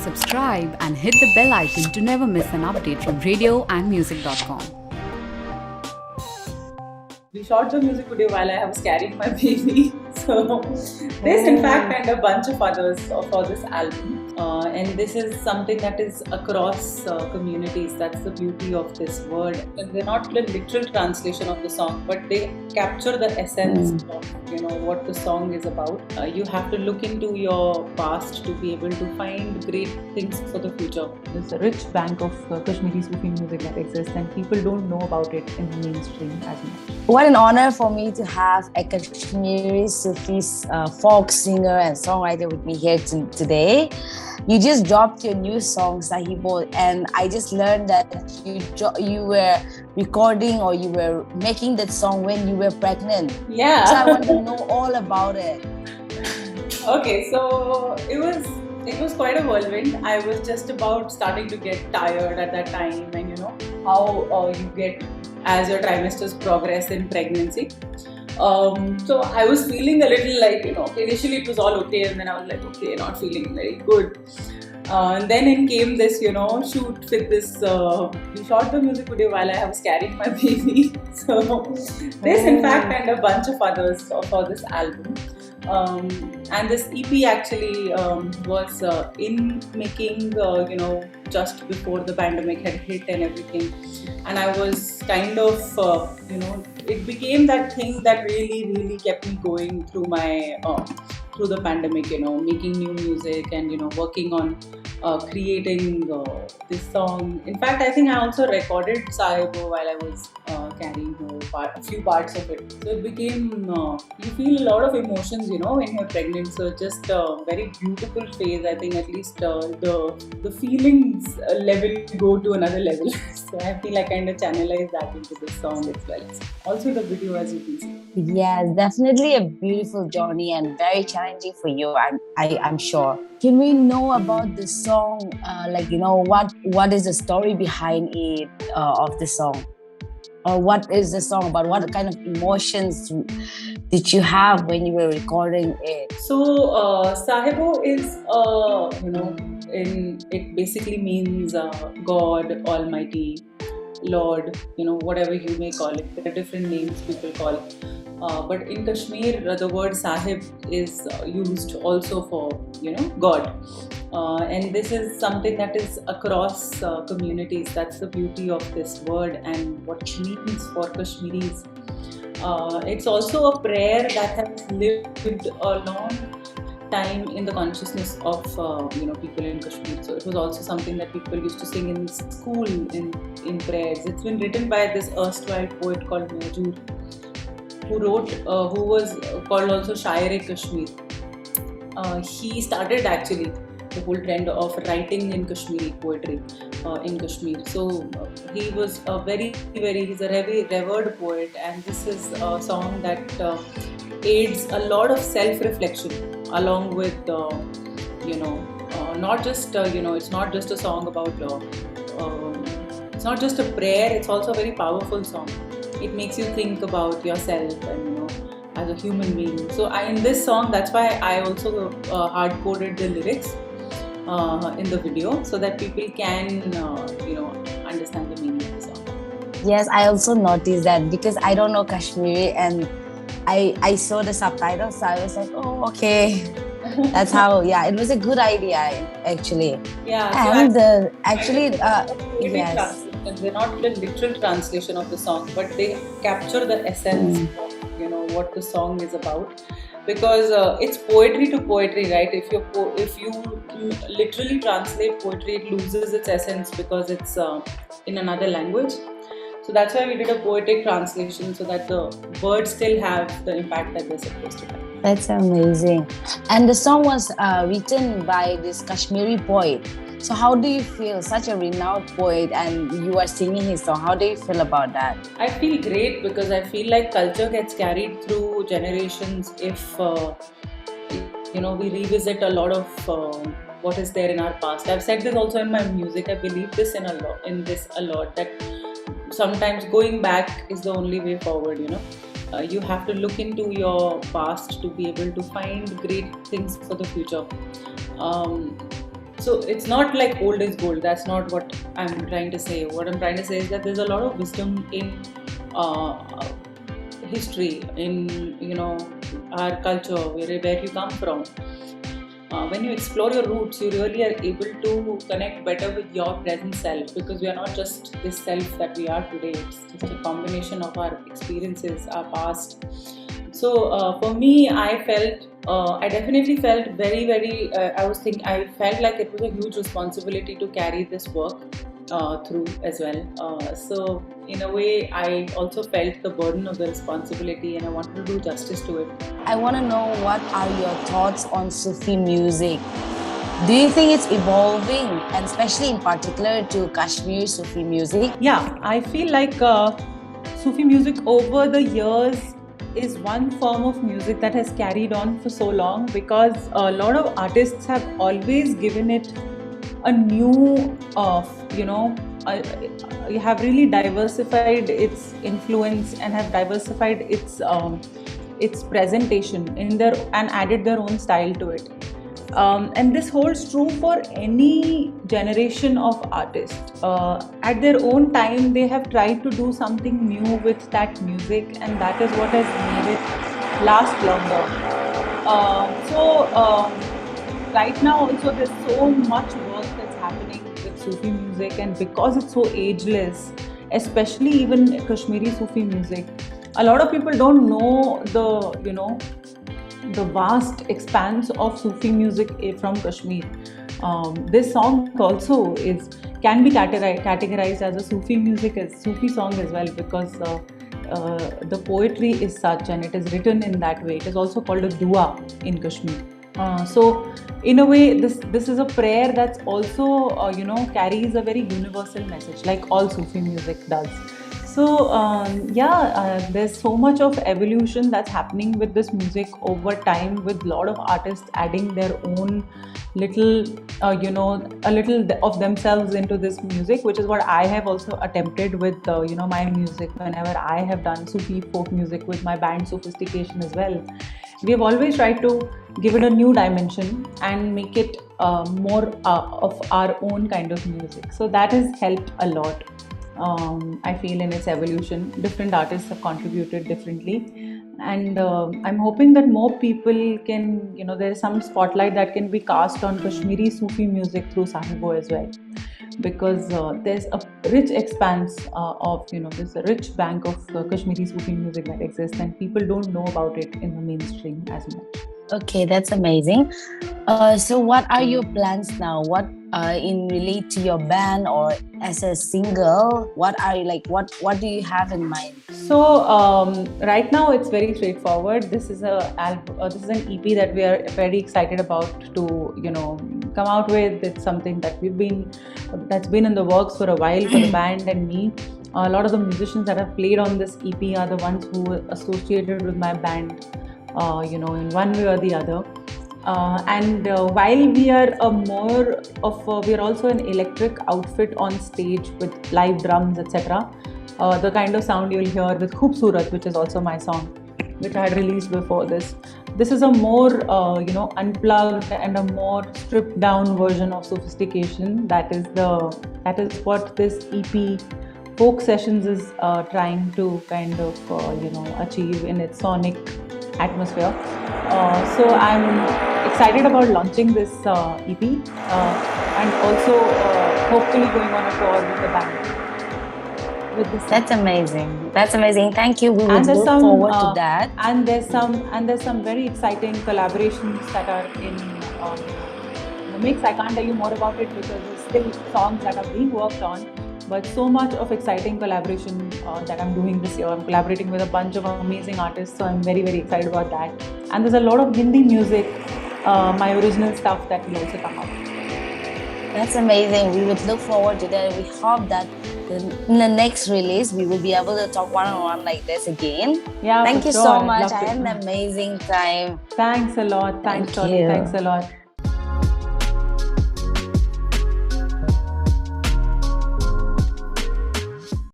subscribe and hit the bell icon to never miss an update from radioandmusic.com. We shot the music video while I was carrying my baby. So there's in fact and a bunch of others for this album. And this is something that is across communities. That's the beauty of this word. And they're not the literal translation of the song, but they capture the essence of what the song is about. You have to look into your past to be able to find great things for the future. There's a rich bank of Kashmiri Sufi music that exists, and people don't know about it in the mainstream as much. What an honor for me to have a Kashmiri Sufi folk singer and songwriter with me here today. You just dropped your new song, Sahibo, and I just learned that you were recording or you were making that song when you were pregnant. Yeah. So I want to know all about it. Okay, so it was quite a whirlwind. I was just about starting to get tired at that time, and how you get as your trimesters progress in pregnancy. So I was feeling a little like, initially it was all okay, and then I was like, okay, not feeling very good. And then in came this, shoot with this. We shot the music video while I was carrying my baby. So there's in fact and a bunch of others for this album. And this EP actually was in making, just before the pandemic had hit and everything. And I was kind of, it became that thing that really kept me going through my through the pandemic. Making new music and working on creating this song. In fact, I think I also recorded Sahibo while I was carrying a few parts of it. So it became, you feel a lot of emotions, when you're pregnant. So just a very beautiful phase. I think at least the feelings level go to another level. So I feel I kind of channelize that into this song as well. Also the video, as you can see. Yes, definitely a beautiful journey and very challenging for you, I'm sure. Can we know about the song, what is the story behind it of the song? Or what is the song about? What kind of emotions did you have when you were recording it? So Sahibo is, it basically means God, Almighty, Lord, whatever you may call it. There are different names people call it. But in Kashmir, the word Sahib is used also for, God. And this is something that is across communities. That's the beauty of this word and what it means for Kashmiris. It's also a prayer that has lived a long time in the consciousness of people in Kashmir. So it was also something that people used to sing in school in prayers. It's been written by this erstwhile poet called Mahjoor, who was called also Shair-e-Kashmir. He started actually the whole trend of writing in Kashmiri poetry in Kashmir. So he was he's a very revered poet, and this is a song that aids a lot of self-reflection along with, not just, it's not just a song about, it's not just a prayer, it's also a very powerful song. It makes you think about yourself and, as a human being. So in this song, that's why I also hard-coded the lyrics in the video so that people can, understand the meaning of the song. Yes, I also noticed that because I don't know Kashmiri and I saw the subtitles, so I was like, oh, okay. That's how, it was a good idea, actually. Yeah. And yes. They're not the literal translation of the song, but they capture the essence of, what the song is about. Because it's poetry to poetry, right? If you literally translate poetry, it loses its essence because it's in another language. So that's why we did a poetic translation so that the words still have the impact that they're supposed to have. That's amazing. And the song was written by this Kashmiri poet. So how do you feel, such a renowned poet, and you are singing his song? How do you feel about that? I feel great because I feel like culture gets carried through generations if, we revisit a lot of what is there in our past. I've said this also in my music. I believe this in this a lot, that sometimes going back is the only way forward, You have to look into your past to be able to find great things for the future. So it's not like old is gold. That's not what I'm trying to say. What I'm trying to say is that there's a lot of wisdom in history, in our culture, where you come from. When you explore your roots, you really are able to connect better with your present self, because we are not just this self that we are today. It's just a combination of our experiences, our past. So for me, I definitely felt very, very. I felt like it was a huge responsibility to carry this work through as well. So in a way, I also felt the burden of the responsibility, and I wanted to do justice to it. I want to know, what are your thoughts on Sufi music? Do you think it's evolving, and especially in particular to Kashmiri Sufi music? Yeah, I feel like Sufi music over the years is one form of music that has carried on for so long, because a lot of artists have always given it a new, you have really diversified its influence and have diversified its presentation in their and added their own style to it. And this holds true for any generation of artists. At their own time, they have tried to do something new with that music, and that is what has made it last longer. Right now also there's so much work that's happening with Sufi music, and because it's so ageless, especially even Kashmiri Sufi music, a lot of people don't know the vast expanse of Sufi music from Kashmir. This song also can be categorized as a Sufi song as well, because the poetry is such, and it is written in that way. It is also called a dua in Kashmir. So in a way, this is a prayer that's also carries a very universal message, like all Sufi music does. So there's so much of evolution that's happening with this music over time, with a lot of artists adding their own little a little of themselves into this music, which is what I have also attempted with my music. Whenever I have done Sufi folk music with my band Sophistication as well, we have always tried to give it a new dimension and make it more of our own kind of music. So that has helped a lot. I feel in its evolution, different artists have contributed differently, and I'm hoping that more people can, there is some spotlight that can be cast on Kashmiri Sufi music through Sahibo as well, because there's a rich expanse of, there's a rich bank of Kashmiri Sufi music that exists, and people don't know about it in the mainstream as much. Okay, that's amazing. So what are your plans now? What in relate to your band or as a single? What are you like? What do you have in mind? So right now it's very straightforward. This is an EP that we are very excited about to come out with. It's something that that's been in the works for a while for the band and me. A lot of the musicians that have played on this EP are the ones who were associated with my band, in one way or the other. And while we are we are also an electric outfit on stage with live drums, etc. The kind of sound you'll hear with Khoobsurat, which is also my song, which I had released before this. This is a more unplugged and a more stripped down version of Sophistication. That is what this EP Folk Sessions is trying to kind of achieve in its sonic atmosphere. So I'm excited about launching this EP and also hopefully going on a tour with the band. With this That's amazing. That's amazing. Thank you. We will look forward to that. And there's some very exciting collaborations that are in the mix. I can't tell you more about it because there's still songs that are being worked on. But so much of exciting collaboration that I'm doing this year. I'm collaborating with a bunch of amazing artists, so I'm very, very excited about that. And there's a lot of Hindi music, my original stuff that will also come out. That's amazing. We would look forward to that. We hope that in the next release, we will be able to talk one-on-one like this again. Yeah, Thank you sure. so much. I had an amazing time. Thanks a lot. Thanks, Tony. Thanks a lot.